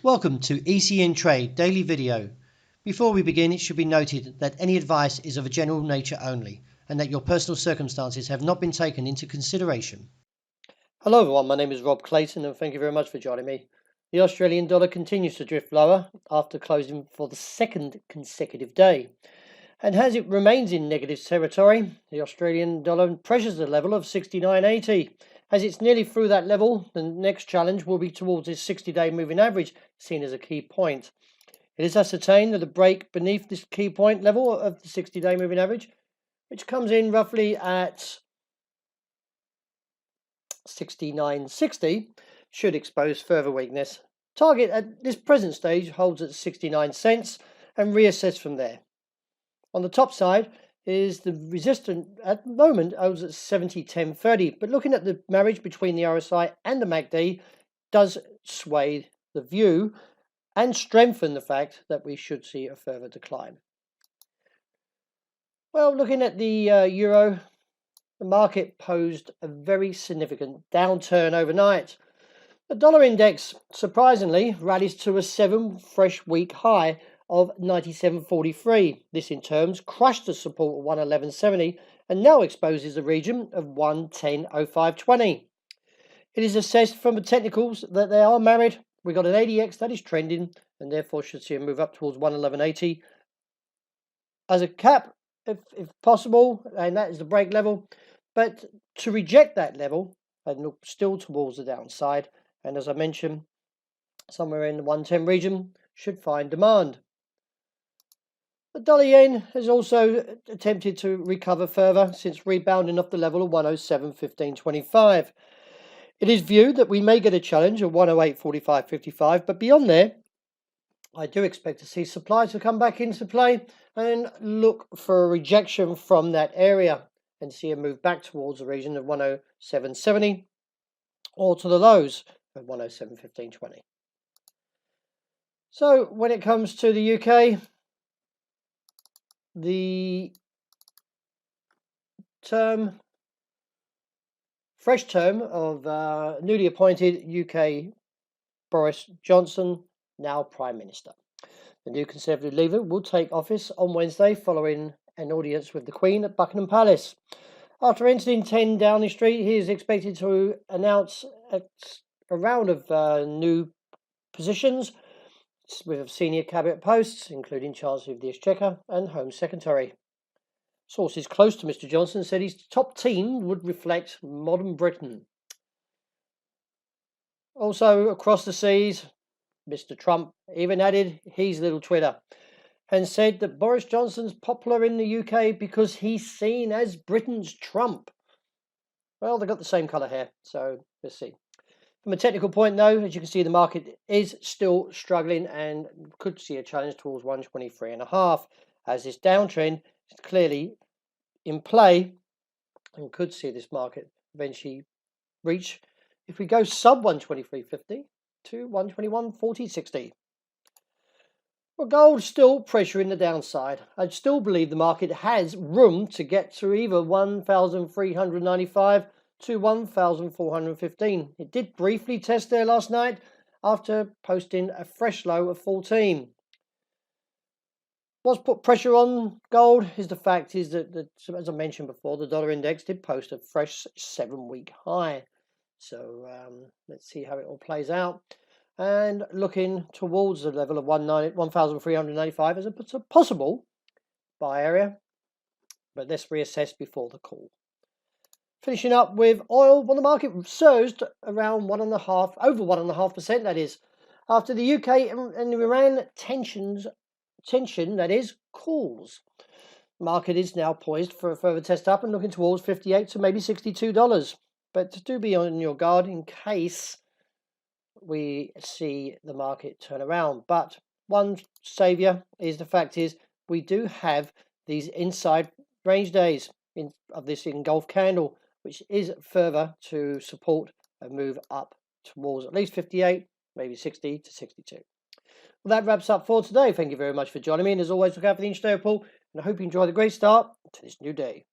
Welcome to ECN Trade Daily Video. Before we begin, it should be noted that any advice is of a general nature only and that your personal circumstances have not been taken into consideration. Hello everyone, my name is Rob Clayton and thank you very much for joining me. The Australian dollar continues to drift lower after closing for the second consecutive day. And as it remains in negative territory, the Australian dollar pressures the level of 69.80. As it's nearly through that level, the next challenge will be towards its 60-day moving average, seen as a key point. It is ascertained that a break beneath this key point level of the 60-day moving average, which comes in roughly at 69.60, should expose further weakness. Target at this present stage holds at 69 cents and reassess from there. On the top side is the resistance at the moment holds at 70.10.30, but looking at the marriage between the RSI and the MACD does sway the view and strengthen the fact that we should see a further decline. Well, looking at the euro, the market posed a very significant downturn overnight. The dollar index surprisingly rallies to a 7-fresh week high of 97.43. This in turn crushed the support of 111.70 and now exposes a region of 110.0520. It is assessed from the technicals that they are married. We got an ADX that is trending and therefore should see a move up towards 111.80 as a cap if possible, and that is the break level. But to reject that level and look still towards the downside, and as I mentioned, somewhere in the 110 region should find demand. The dollar yen has also attempted to recover further since rebounding off the level of 107.1525. It is viewed that we may get a challenge of 108.45.55, but beyond there, I do expect to see supply to come back into play and look for a rejection from that area and see a move back towards the region of 107.70 or to the lows of 107.1520. So when it comes to the UK, the fresh term of newly appointed UK Boris Johnson, now Prime Minister. The new Conservative leader will take office on Wednesday following an audience with the Queen at Buckingham Palace. After entering 10 Downing Street, he is expected to announce a round of new positions with senior cabinet posts, including Chancellor of the Exchequer and Home Secretary. Sources close to Mr. Johnson said his top team would reflect modern Britain. Also, across the seas, Mr. Trump even added his little Twitter and said that Boris Johnson's popular in the UK because he's seen as Britain's Trump. Well, they've got the same colour hair, so let's see. From a technical point, though, as you can see, the market is still struggling and could see a challenge towards 123.5, as this downtrend is clearly in play and could see this market eventually reach, if we go sub 123.50, to 121.40.60. Well, gold still pressuring the downside. I still believe the market has room to get to either 1,395 to 1,415. It did briefly test there last night after posting a fresh low of 14. What's put pressure on gold is the fact is that, as I mentioned before, the dollar index did post a fresh 7-week high. So let's see how it all plays out. And looking towards the level of 1,395 as a possible buy area, but let's reassess before the call. Finishing up with oil, well, the market surged around over 1.5%, that is, after the UK and Iran tension, that is, cools. The market is now poised for a further test up and looking towards $58 to maybe $62. But do be on your guard in case we see the market turn around. But one saviour is the fact is we do have these inside range days of this engulfed candle, which is further to support a move up towards at least 58, maybe 60 to 62. Well, that wraps up for today. Thank you very much for joining me. And as always, look out for the intraday report. And I hope you enjoy the great start to this new day.